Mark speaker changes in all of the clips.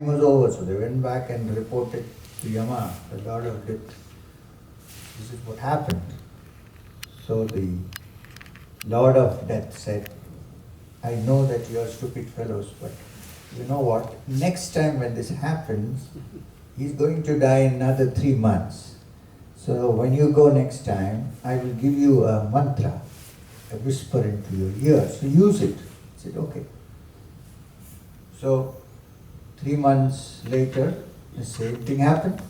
Speaker 1: was over, so they went back and reported to Yama, the god of death. This is what happened. So the Lord of Death said, I know that you are stupid fellows, but you know what? Next time when this happens, he's going to die in another 3 months. So when you go next time, I will give you a mantra, a whisper into your ear. So use it. I said, okay. So 3 months later, the same thing happened,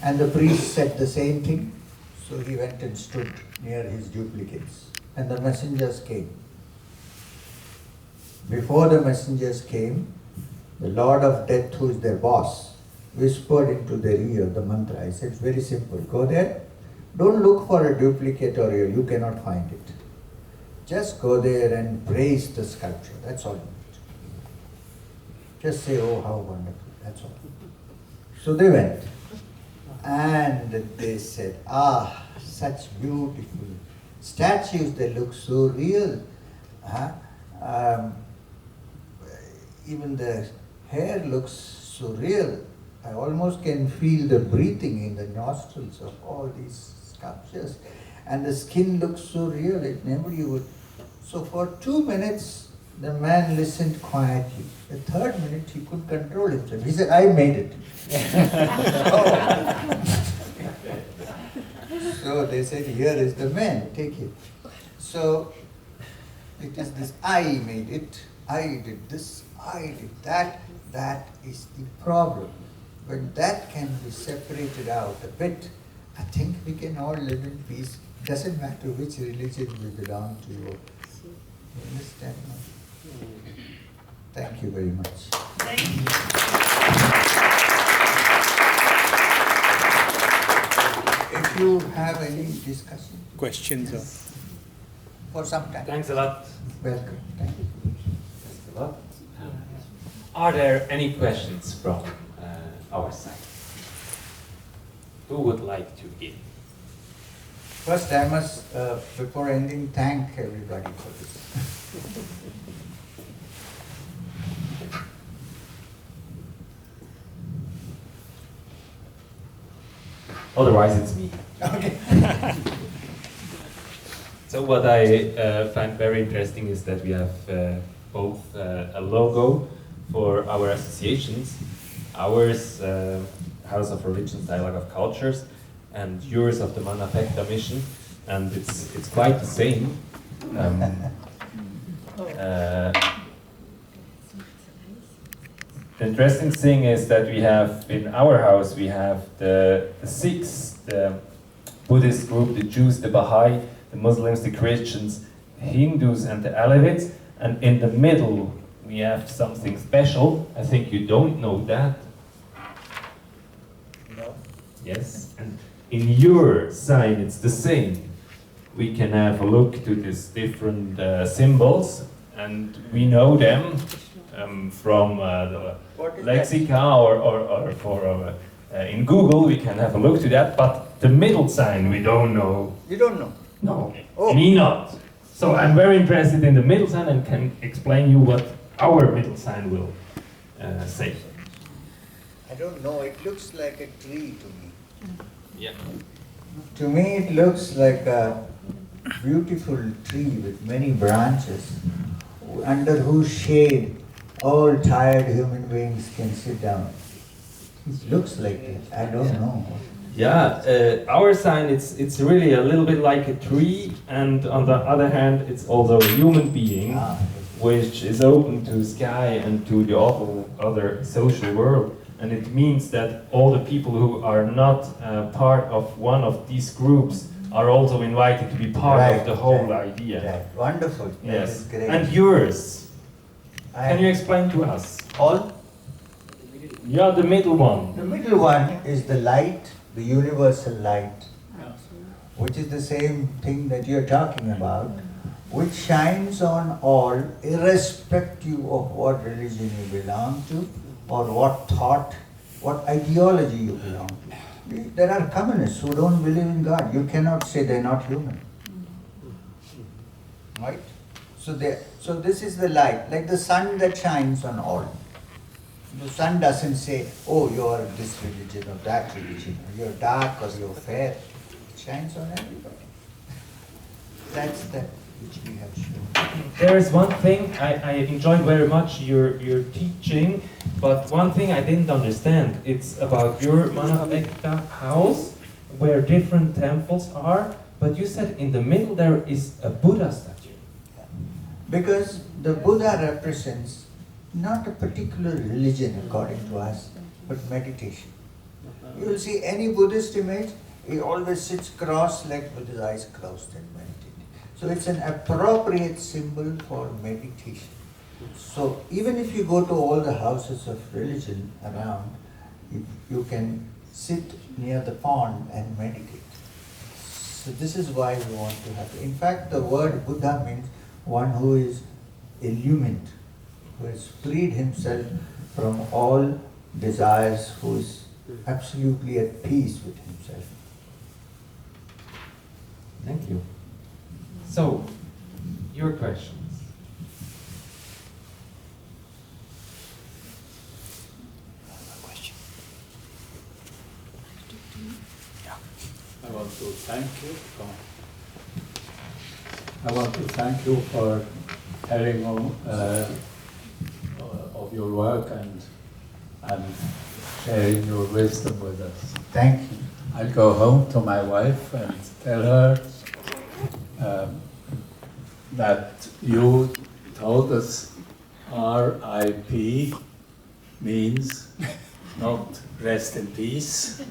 Speaker 1: and the priest said the same thing. So he went and stood near his duplicates, and the messengers came. Before the messengers came, the Lord of Death, who is their boss, whispered into their ear the mantra. I said, it's very simple. Go there. Don't look for a duplicate or you cannot find it. Just go there and praise the sculpture. That's all you need. Just say, oh, how wonderful. That's all. So they went. And they said, such beautiful statues. They look so real. Even the hair looks so real. I almost can feel the breathing in the nostrils of all these sculptures. And the skin looks so real, nobody would. So for 2 minutes, the man listened quietly. The third minute, he couldn't control himself. He said, I made it. So they said, here is the man, take it. So it is this, I made it, I did this, I did that. That is the problem. When that can be separated out a bit, I think we can all live in peace. Doesn't matter which religion we belong to. You understand? Thank you very much.
Speaker 2: Thank you.
Speaker 1: If you have any discussion,
Speaker 3: Questions?
Speaker 1: yes. For some time.
Speaker 4: Thanks a lot.
Speaker 1: Welcome. Thank you.
Speaker 4: Thanks a lot. Are there any questions from our side? Who would like to begin?
Speaker 1: First, I must, before ending, thank everybody for this.
Speaker 4: Otherwise, it's me.
Speaker 1: Okay.
Speaker 4: So what I find very interesting is that we have both a logo for our associations. Ours, House of Religions, Dialogue of Cultures, and yours of the Manafecta Mission, and it's quite the same. The interesting thing is that we have, in our house, we have the Sikhs, the Buddhist group, the Jews, the Baha'i, the Muslims, the Christians, the Hindus, and the Alevites, and in the middle we have something special. I think you don't know that.
Speaker 1: No.
Speaker 4: Yes, and in your sign it's the same. We can have a look to these different symbols, and we know them from the lexica or for in Google we can have a look to that, but the middle sign we don't know.
Speaker 1: You don't know?
Speaker 4: No,
Speaker 1: Oh.
Speaker 4: me not. So I'm very interested in the middle sign and can explain you what our middle sign will say.
Speaker 1: I don't know. It looks like a tree to me.
Speaker 4: Yeah.
Speaker 1: To me, it looks like a beautiful tree with many branches, under whose shade all tired human beings can sit down. It looks like it. I don't know.
Speaker 4: Yeah, our sign, it's really a little bit like a tree, and on the other hand, it's also a human being, which is open to sky and to the other social world. And it means that all the people who are not part of one of these groups are also invited to be part of the whole idea.
Speaker 1: Right. Wonderful. That
Speaker 4: Yes.
Speaker 1: is great.
Speaker 4: And yours, can you explain to us?
Speaker 1: All?
Speaker 4: Yeah, the middle one.
Speaker 1: The middle one is the light, the universal light, which is the same thing that you're talking about, which shines on all, irrespective of what religion you belong to, or what thought, what ideology you belong to. There are communists who don't believe in God. You cannot say they're not human. Right? So this is the light, like the sun that shines on all. The sun doesn't say, oh, you're this religion or that religion, or you're dark or you're fair. It shines on everybody. That's that which we have shown.
Speaker 4: There is one thing I enjoyed very much your teaching, but one thing I didn't understand. It's about your Manavekta house, where different temples are, but you said in the middle there is a Buddha statue.
Speaker 1: Because the Buddha represents not a particular religion according to us, but meditation. You will see any Buddhist image, he always sits cross-legged with his eyes closed and meditating. So it's an appropriate symbol for meditation. So even if you go to all the houses of religion around, you can sit near the pond and meditate. So this is why we want to have it. In fact, the word Buddha means one who is illumined, who has freed himself from all desires, who is absolutely at peace with himself.
Speaker 4: Thank you. So, your questions.
Speaker 2: I want to thank you for telling of your work and sharing your wisdom with us.
Speaker 1: Thank you.
Speaker 2: I'll go home to my wife and tell her that you told us RIP means not rest in peace,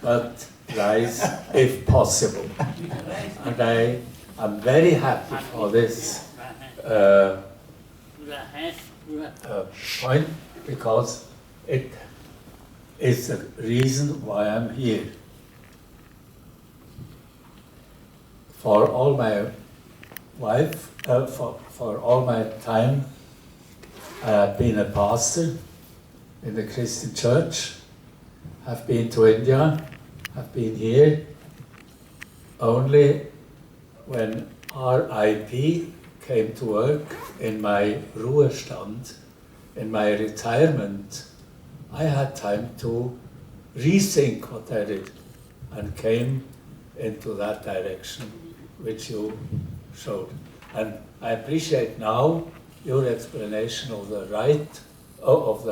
Speaker 2: but rise if possible. And I am very happy for this point, because it is the reason why I'm here. For all my life, for all my time, I have been a pastor in the Christian church. I've been to India. I've been here. Only when RIP came to work in my Ruhestand, in my retirement, I had time to rethink what I did and came into that direction which you showed. And I appreciate now your explanation of the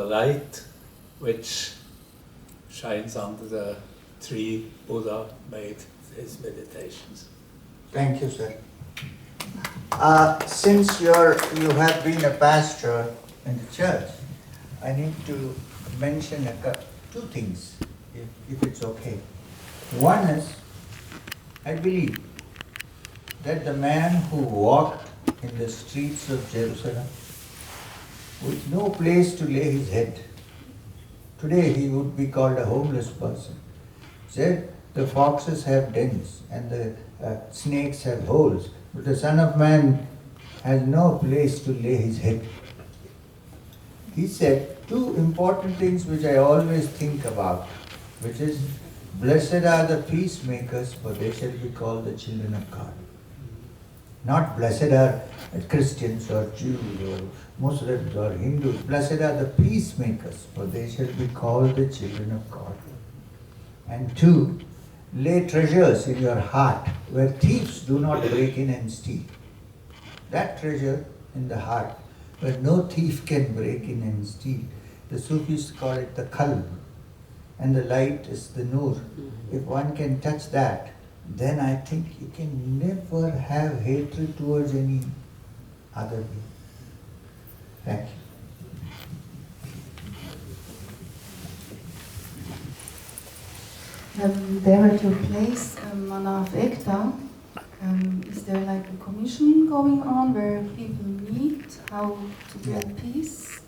Speaker 2: light which shines under the tree Buddha made his meditations.
Speaker 1: Thank you, sir. Since you have been a pastor in the church, I need to mention two things, if it's okay. One is, I believe that the man who walked in the streets of Jerusalem with no place to lay his head, today he would be called a homeless person, said the foxes have dens and the snakes have holes, but the Son of Man has no place to lay his head. He said two important things which I always think about, which is, blessed are the peacemakers, for they shall be called the children of God. Not blessed are Christians or Jews or Muslims or Hindus. Blessed are the peacemakers, for they shall be called the children of God. And two, lay treasures in your heart where thieves do not break in and steal. That treasure in the heart where no thief can break in and steal. The Sufis call it the qalb, and the light is the nur. If one can touch that, then I think you can never have hatred towards any other being. Thank you.
Speaker 3: There at your place, Manavekta, is there like a commission going on where people meet how to bring peace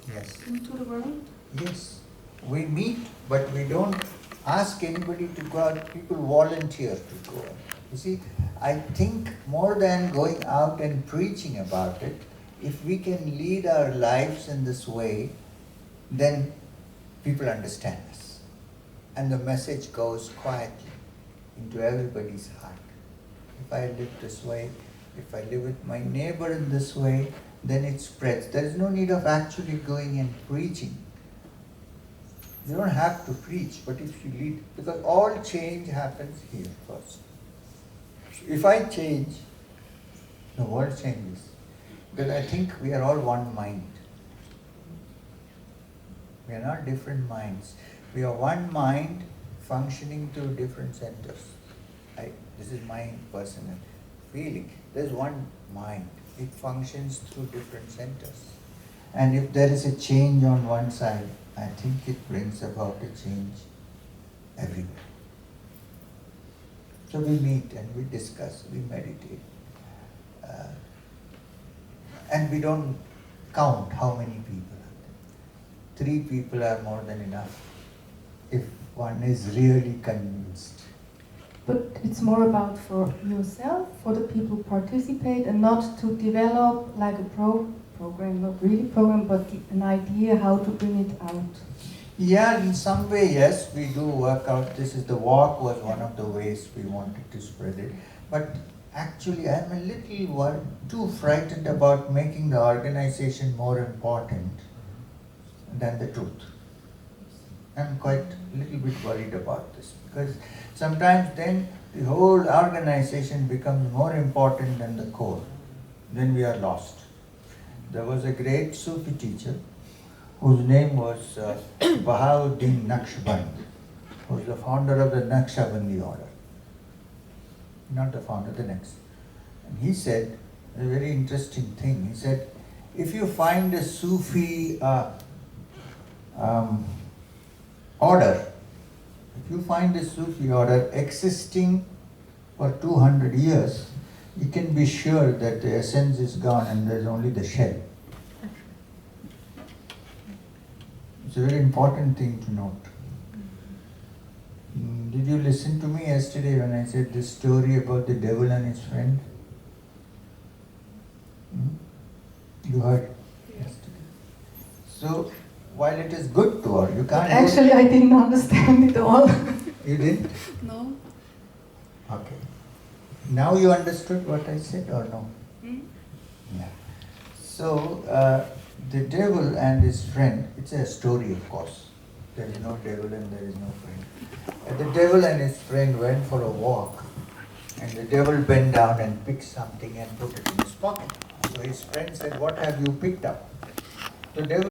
Speaker 3: into the world?
Speaker 1: Yes, we meet, but we don't ask anybody to go out. People volunteer to go. You see, I think more than going out and preaching about it, if we can lead our lives in this way, then people understand us. And the message goes quietly into everybody's heart. If I live this way, if I live with my neighbor in this way, then it spreads. There is no need of actually going and preaching. You don't have to preach, but if you lead, because all change happens here first. If I change, the world changes. Because I think we are all one mind. We are not different minds. We are one mind functioning through different centers. This is my personal feeling. There's one mind. It functions through different centers. And if there is a change on one side, I think it brings about a change everywhere. So we meet and we discuss, we meditate. And we don't count how many people are there. 3 people are more than enough if one is really convinced.
Speaker 3: But it's more about for yourself, for the people who participate, and not to develop like a program, not really program, but an idea how to bring it out.
Speaker 1: Yeah, in some way, yes, we do work out. This is the walk was one of the ways we wanted to spread it. But actually, I'm a little too frightened about making the organization more important than the truth. I'm quite a little bit worried about this because sometimes then the whole organization becomes more important than the core. Then we are lost. There was a great Sufi teacher whose name was Bahauddin Naqshband, who was the founder of the Naqshbandi order. Not the founder, the next. And he said a very interesting thing. He said, if you find a Sufi order, if you find a Sufi order existing for 200 years, you can be sure that the essence is gone and there's only the shell. It's a very important thing to note. Did you listen to me yesterday when I said this story about the devil and his friend? You heard yesterday. So, while it is good to her, you can't...
Speaker 3: Actually, I didn't understand it all.
Speaker 1: You didn't?
Speaker 3: No.
Speaker 1: Okay. Now you understood what I said or no? Yeah. So, the devil and his friend, it's a story of course. There is no devil and there is no friend. The devil and his friend went for a walk and the devil bent down and picked something and put it in his pocket. So his friend said, what have you picked up? The devil